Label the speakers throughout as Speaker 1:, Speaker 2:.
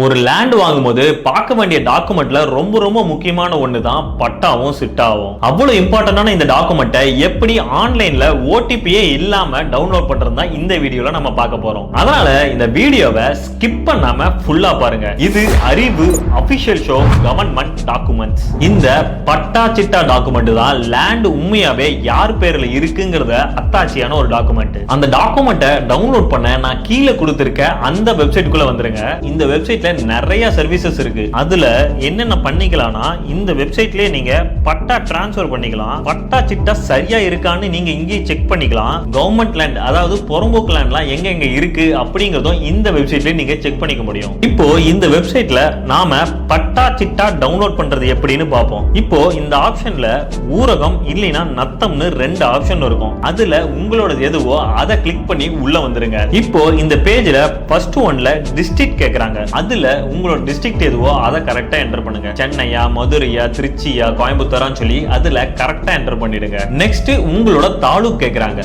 Speaker 1: ஒரு லேண்ட் வாங்கும்போது பார்க்க வேண்டிய டாக்குமெண்ட்ல ரொம்ப முக்கியமான ஒண்ணு தான் பட்டாவும் சிட்டாவும். அவ்வளவு இம்பார்ட்டன்டான இந்த டாக்குமெண்ட்டை எப்படி ஆன்லைன்ல ஓடிபியே இல்லாம டவுன்லோட் பண்றது தான் இந்த வீடியோல நம்ம பார்க்க போறோம். அதனால இந்த வீடியோவை ஸ்கிப் பண்ணாம ஃபுல்லா பாருங்க. இது அறிவு அபிஷியல் ஷோ கவர்மெண்ட் டாக்குமெண்ட்ஸ். இந்த பட்டா சிட்டா டாக்குமெண்ட் தான் லேண்ட் உண்மையாவே யார் பேர்ல இருக்குங்கிறத அத்தாட்சியான ஒரு டாக்குமெண்ட். அந்த டாக்குமெண்ட்டை டவுன்லோட் பண்ண நான் கீழே கொடுத்திருக்க அந்த வெப்சைட்டுக்குள்ள வந்துருங்க. இந்த வெப்சைட் நிறைய சர்வீசஸ் இருக்கு. அதுல என்னென்ன பண்ணிக்கலாம்னா இந்த வெப்சைட்லயே நீங்க பட்டா டிரான்ஸ்ஃபர் பண்ணிக்கலாம். பட்டா சிட்டா சரியா இருக்கான்னு நீங்க இங்கே செக் பண்ணிக்கலாம். கவர்மெண்ட் லேண்ட் அதாவது புறம்போக்கு லேண்ட்லாம் எங்க எங்க இருக்கு அப்படிங்கறதும் இந்த வெப்சைட்லயே நீங்க செக் பண்ணிக்க முடியும். இப்போ இந்த வெப்சைட்ல நாம பட்டா சிட்டா டவுன்லோட் பண்றது எப்படின்னு பார்ப்போம். இப்போ இந்த ஆப்ஷன்ல ஊரகம் இல்லைன்னா நத்தம்னு ரெண்டு ஆப்ஷன் இருக்கும். அதுல உங்களோட எதுவோ அதை கிளிக் பண்ணி உள்ள வந்துருங்க. இப்போ இந்த பேஜ்ல ஃபர்ஸ்ட் ஒன்ல டிஸ்ட்ரிக்ட் கேக்குறாங்க. அதுல உங்களோட டிஸ்ட்ரிக்ட் எதுவோ அதை கரெக்டா என்டர் பண்ணுங்க. சென்னையா, மதுரையா, திருச்சியா, கோயம்புத்தூரான்னு சொல்லி அதுல கரெக்டா என்டர் பண்ணிடுங்க. நெக்ஸ்ட் உங்களோட தாலுக் கேக்குறாங்க.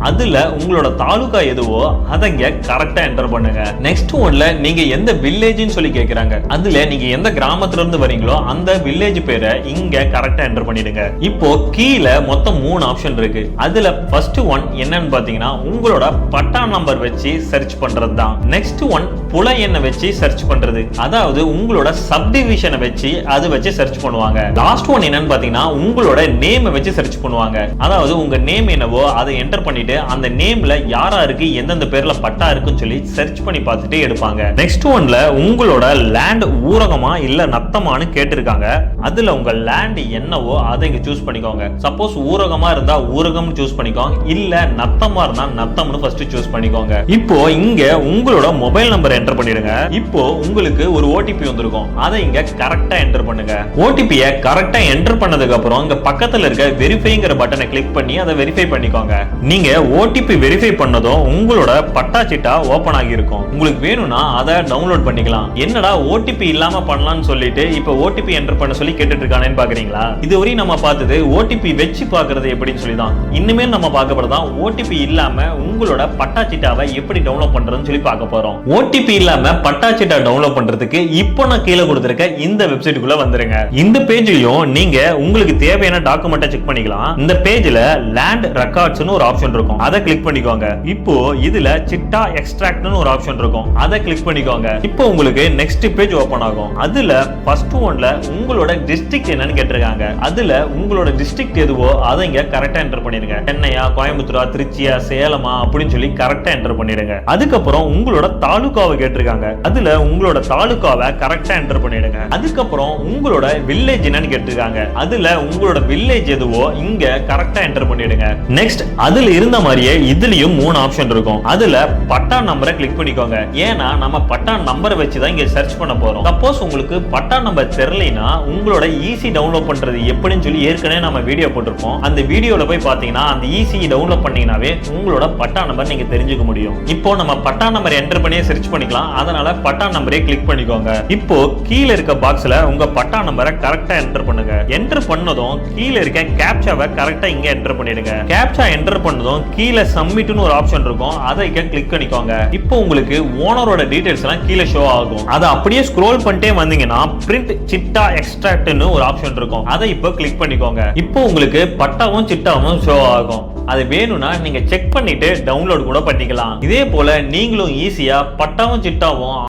Speaker 1: அதுல உங்களோட தாலுகா எதுவோ அதங்க கரெக்டா என்டர் பண்ணுங்க. நெக்ஸ்ட் ஒன்ல நீங்க எந்த வில்லேஜ்னு சொல்லி கேக்குறாங்க. அதுல நீங்க எந்த கிராமத்துல இருந்து வரீங்களோ அந்த வில்லேஜ் பேரை இங்க கரெக்டா என்டர் பண்ணிடுங்க. இப்போ கீழே மொத்தம் 3 ஆப்ஷன் இருக்கு. அதுல ஃபர்ஸ்ட் ஒன் என்னன்னு பாத்தீங்கன்னா உங்களோட பட்டா நம்பர் வச்சு சர்ச் பண்றது தான். நெக்ஸ்ட் ஒன் புல எண்ணை வச்சு சர்ச் பண்றது, அதாவது உங்களோட சப்டிவிஷனை வச்சு அது வச்சு சர்ச் பண்ணுவாங்க. லாஸ்ட் ஒன் என்னன்னு பாத்தீங்கன்னா உங்களோட நேம் வச்சு சர்ச் பண்ணுவாங்க. அதாவது உங்க நேம் என்னவோ அதை என்டர் பண்ணிட்டு அந்த நேம்ல யாரா இருக்கு எந்தெந்த பேர்ல பட்டா இருக்குன்னு சொல்லி சர்ச் பண்ணி பார்த்துட்டு எடுப்பாங்க. நெக்ஸ்ட் ஒன்ல உங்களோட லேண்ட் ஊரகமா இல்ல நத்தமானு கேட்டிருக்காங்க. அதுல உங்க லேண்ட் என்னவோ அதை இங்க சூஸ் பண்ணிக்கோங்க. சப்போஸ் ஊரகமா இருந்தா ஊரகம்னு சூஸ் பண்ணிக்கோங்க, இல்ல நத்தமா இருந்தா நத்தம்னு ஃபர்ஸ்ட் சூஸ் பண்ணிக்கோங்க. இப்போ இங்க உங்களோட மொபைல் நம்பர் என்டர் பண்ணிடுங்க. இப்போ உங்களுக்கு ஒரு ஓடிபி வந்திருக்கும். அதை இங்க கரெக்டா என்டர் பண்ணுங்க. ஓடிபியை கரெக்டா என்டர் பண்ணதுக்கு அப்புறம் இங்க பக்கத்துல இருக்க வெரிஃபைங்கிற பட்டனை கிளிக் பண்ணி அதை வெரிஃபை பண்ணிக்கோங்க. நீங்க ஓடிபி வெரிஃபை பண்ணதும் உங்களோட பட்டா சிட்டா ஓபன் ஆகி இருக்கும். உங்களுக்கு வேணும்னா அதை டவுன்லோட் பண்ணிக்கலாம். என்னடா ஓடிபி இல்லாம பண்ணலாம்னு சொல்லிட்டு இப்ப ஓடிபி என்டர் பண்ண சொல்லி கேட்டுட்டு இருக்கானேன்னு பாக்குறீங்களா? இதுவரை நம்ம பார்த்தது ஓடிபி வச்சு பாக்குறது எப்படின்னு சொல்லி தான். இனிமே நம்ம பார்க்க போறதான் ஓடிபி இல்லாம உங்களோட பட்டா சிட்டாவை எப்படி டவுன்லோட் பண்றதுன்னு சொல்லி பார்க்க போறோம். ஓடிபி இல்லாம பட்டா சிட்டா டவுன்லோட் பண்றதுக்கு இப்போ நான் கீழே கொடுத்திருக்க இந்த வெப்சைட்டுக்குள்ள வந்துருங்க. இந்த பேஜ்லயும் நீங்க உங்களுக்கு தேவையான டாக்குமெண்ட்டை செக் பண்ணிக்கலாம். இந்த பேஜ்ல லேண்ட் ரெக்கார்ட்ஸ்னு ஒரு ஆப்ஷன் இருக்கும். அதை கிளிக் பண்ணிக்கோங்க. இப்போ இதுல சிட்டா எக்ஸ்ட்ராக்ட்னு ஒரு ஆப்ஷன் இருக்கும். அதை கிளிக் பண்ணிக்கோங்க. இப்போ உங்களுக்கு நெக்ஸ்ட் பேஜ் ஓபன் ஆகும். அதுல ஃபர்ஸ்ட் ஒன்ல உங்களோட டிஸ்ட்ரிக்ட் என்னன்னு கேட்டிருக்காங்க. அதுல உங்களோட டிஸ்ட்ரிக்ட் எதுவோ அதை இங்க கரெக்டா என்டர் பண்ணிடுங்க. சென்னையா, கோயம்புத்தூரா, திருச்சியா, சேலமா அப்படின்னு சொல்லி கரெக்டா என்டர் பண்ணிடுங்க. அதுக்கப்புறம் உங்களோட தாலுகாவை கேட்டிருக்காங்க. அதுல உங்களோட தாலுகாவை கரெக்டா என்டர் பண்ணிடுங்க. அதுக்கப்புறம் உங்களோட வில்லேஜ் என்னன்னு கேட்டிருக்காங்க. அதுல உங்களோட வில்லேஜ் எதுவோ இங்க கரெக்டா என்டர் பண்ணிடுங்க. நெக்ஸ்ட் அதுல இருந்த மாதிரியே இதுலயும் 3 ஆப்ஷன் இருக்கும். அதுல பட்டா நம்பரை கிளிக் பண்ணிக்கோங்க. ஏன்னா நம்ம பட்டா நம்பரை வச்சு தான் இங்க சர்ச் பண்ண போறோம். சப்போஸ் உங்களுக்கு பட்டா நம்பர் தெரியலைன்னா உங்களோட ஈஸி டவுன்லோட் பண்றது எப்படின்னு சொல்லி ஏற்கனவே நம்ம வீடியோ போட்டிருப்போம். அந்த வீடியோல போய் பாத்தீங்கன்னா அந்த ஈஸி டவுன்லோட் பண்ணீங்கன்னாவே உங்களோட பட்டா நம்பர் நீங்க தெரிஞ்சுக்க முடியும். இப்போ நம்ம பட்டா நம்பர் என்டர் பண்ணியே சர்ச் பண்ணிக்கலாம். அதனால பட்டா நம்பரே கிளிக் பண்ணிக்கோங்க. இப்போ கீழே இருக்க பாக்ஸ்ல உங்க பட்டா நம்பரை கரெக்டா என்டர் பண்ணுங்க. என்டர் பண்ணதும் கீழே இருக்க கேப்சாவை கரெக்டா இங்க என்டர் பண்ணிடுங்க. கேப்சா என்டர் பண்ணதும் கீழே சப்மிட்னு ஒரு ஆப்ஷன் இருக்கும். அதை கிளிக் பண்ணிக்கோங்க. இப்போ உங்களுக்கு ஓனரோட டீடைல்ஸ் எல்லாம் கீழே ஷோ ஆகும். அதை அப்படியே ஸ்க்ரோல் பண்ணிட்டே வந்தீங்கன்னா பிரிண்ட் சிட்டா எக்ஸ்ட்ராக்ட்னு ஒரு ஆப்ஷன் இருக்கும். அதை இப்போ கிளிக் பண்ணிக்கோங்க. இப்போ உங்களுக்கு பட்டாவும் சிட்டாவும் ஷோ ஆகும். அது வேணும்னா நீங்க செக் பண்ணிட்டு டவுன்லோட் கூட பண்ணிக்கலாம். இதே போல நீங்களும் ஈஸியா பட்டாவும் சிட்டாவும்